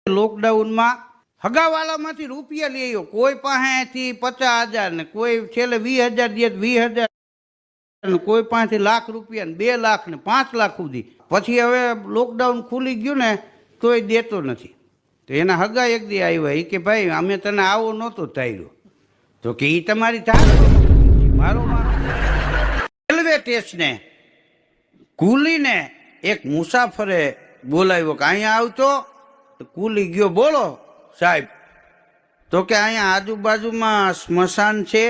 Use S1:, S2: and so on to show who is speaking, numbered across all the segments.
S1: લોકડાઉનમાં હગાવાલામાંથી રૂપિયા લઈ આવ્યો, કોઈ પાસેથી 50,000 ને કોઈ છેલ્લે 20,000 દે 20,000 ને કોઈ પાસેથી લાખ રૂપિયા ને 2 લાખ ને 5 લાખ સુધી. પછી હવે લોકડાઉન ખુલી ગયું ને તોય દેતો નથી. તો એના હગા એક દી આવ્યા, એ કે ભાઈ અમે તને આવો નહોતો ધાર્યો. તો કે એ તમારી ધાર મારો રેલવે સ્ટેશને કુલીને એક મુસાફરે બોલાવ્યો કે અહીંયા આવતો. કુલી ગયો, બોલો સાહેબ. તો કે અહીંયા આજુબાજુમાં સ્મશાન છે?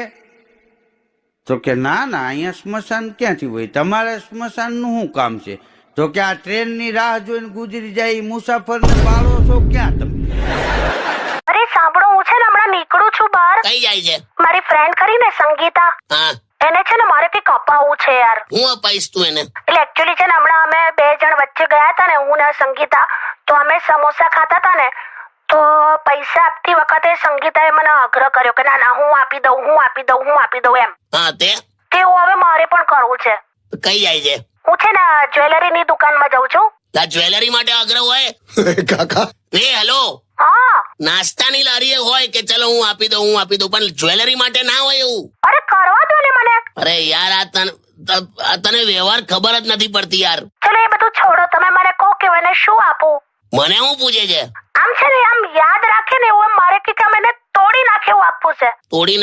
S1: તો કે ના ના, અહીંયા સ્મશાન ક્યાંથી હોય, તમારે સ્મશાનનું શું કામ છે? તો કે આ ટ્રેનની રાહ જોઈને ગુજરી જાય મુસાફરને પાળો છો ક્યાં તમે?
S2: અરે સાંભળો, હું છે ને હમણાં નીકળું છું બહાર.
S3: કઈ જાય છે?
S2: મારી ફ્રેન્ડ કરીને સંગીતા,
S3: હા,
S2: એને છે ને મારે કઈક અપાવવું છે યાર.
S3: હું અપાઈશ તું એને?
S2: એટલે એકચ્યુઅલી છે ને હમણાં અમે 2 જણ વચ્ચે ગયા હતા ને, હું ને સંગીતા, તો અમે સમોસા ખાતા હતા ને, તો પૈસા આપતી વખતે સંગીતાએ મને આગ્રહ કર્યો કે ના ના હું આપી દઉં એમ.
S3: હા,
S2: તેવું હવે મારે પણ કરવું છે.
S3: કઈ જાય છે?
S2: હું છે ને જ્વેલરીની દુકાનમાં જાઉં છું.
S3: આ જ્વેલરી માટે આગ્રહ હોય કાકા? એ હેલો,
S2: હા,
S3: નાસ્તાની લારીએ હોય કે ચલો હું આપી દઉં, પણ જ્વેલરી માટે ના હોય એવું.
S2: અરે કરવા દો ને મને.
S3: અરે યાર, આ તને વ્યવહાર ખબર જ નથી પડતી યાર.
S2: ચલો એ બધું છોડો, તમે મને કહો કે મને શું આપું.
S3: મને શું પૂછે છે?
S2: આમ છે ને આમ યાદ રાખે ને એવું મારે કે મને તોડી નાખે એવું આપવું છે.
S3: તોડી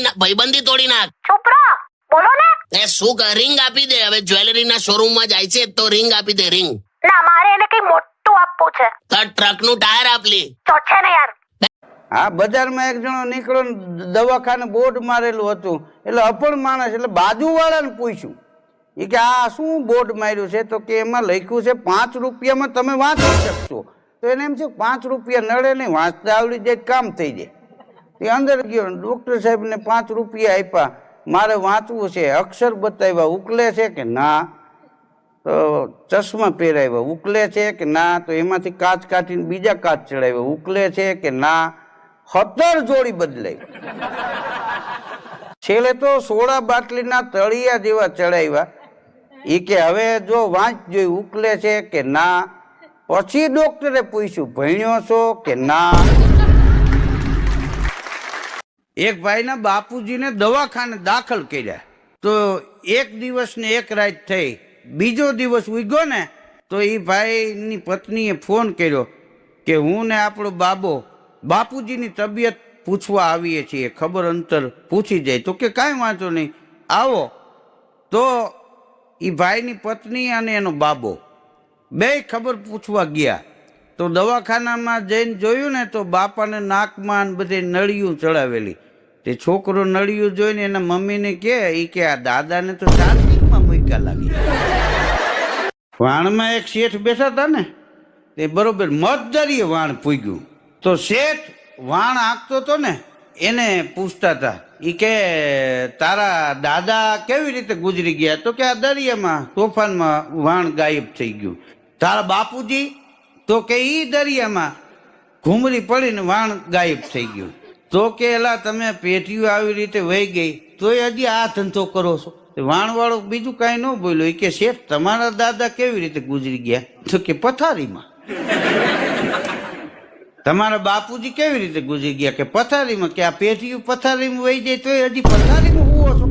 S3: નાખ ભાઈબંધી તોડી નાખ.
S2: ચૂપ રહો, બોલો ને.
S3: એ શું રિંગ આપી દે. હવે જ્વેલરીના શોરૂમમાં જાય છે તો રિંગ આપી દે, રિંગ.
S2: ના, મારે એને કઈ મોટું આપવું છે.
S3: તો ટ્રકનું ટાયર આપલી
S2: તો છે ને યાર.
S1: આ બજારમાં એક જણો નીકળ્યો ને દવાખાને બોર્ડ મારેલું હતું, એટલે અપણ માણસ એટલે બાજુવાળાને પૂછ્યું, એ કે આ શું બોર્ડ માર્યું છે? તો કે એમાં લખ્યું છે 5 રૂપિયામાં તમે વાંચી શકશો. તો એને એમ છે 5 રૂપિયા નડે નહીં, વાંચતા આવડી જાય કામ થઈ જાય. એ અંદર ગયો, ડૉક્ટર સાહેબને 5 રૂપિયા આપ્યા, મારે વાંચવું છે, અક્ષર બતાવ્યા, ઉકલે છે કે ના? તો ચશ્મા પહેરાવ્યા, ઉકલે છે કે ના? તો એમાંથી કાચ કાઢીને બીજા કાચ ચડાવ્યા, ઉકલે છે કે ના? 17 જોડી બદલાઈ. છેલ્લે તો સોડા બાટલીના તળિયા જેવા ચડાવ્યા. એ કે હવે જો વાંચ જોઈ, ઉકલે છે કે ના? પછી ડોક્ટરે પૂછ્યું ભણ્યો છો કે ના? એક ભાઈના બાપુજીને દવાખાને દાખલ કર્યા. તો એક દિવસ ને એક રાત થઈ. બીજો દિવસ ઉગ્યો ને તો એ ભાઈની પત્નીએ ફોન કર્યો કે હું ને આપણો બાપુજીની તબિયત પૂછવા આવીએ છીએ, ખબર અંતર પૂછી જાય. તો કે કાંઈ વાંધો નહીં, આવો. તો એ ભાઈની પત્ની અને એનો બાબો બે ખબર પૂછવા ગયા. તો દવાખાનામાં જઈને જોયું ને તો બાપાને નાકમાં બધે નળિયું ચડાવેલી. તે છોકરો નળિયું જોઈને એના મમ્મીને કે આ દાદાને તો ચાર્જિંગમાં મૂક્યા લાગી. વાણમાં એક શેઠ બેઠા હતા ને, તે બરોબર મધદરીએ વાણ પૂગ્યું. તો શેઠ વાણ આંકતો હતો ને, એને પૂછતા હતા, એ કે તારા દાદા કેવી રીતે ગુજરી ગયા? તો કે આ દરિયામાં તોફાનમાં વાણ ગાયબ થઈ ગયું. તારા બાપુજી? તો કે ઈ દરિયામાં ઘૂમરી પડીને વાણ ગાયબ થઈ ગયું. તો કે એલા તમે પેટીઓ આવી રીતે વહી ગઈ તોય હજી આ ધંધો કરો છો? વાણવાળો બીજું કાંઈ ન બોલ્યો. એ કે શેઠ તમારા દાદા કેવી રીતે ગુજરી ગયા? તો કે પથારીમાં. તમારા બાપુજી કેવી રીતે ગુજરી ગયા? કે પથારીમાં. કે આ પેટીયું પથારીમાં વહી જાય તોય હજી પથારીમાં હુવો છો?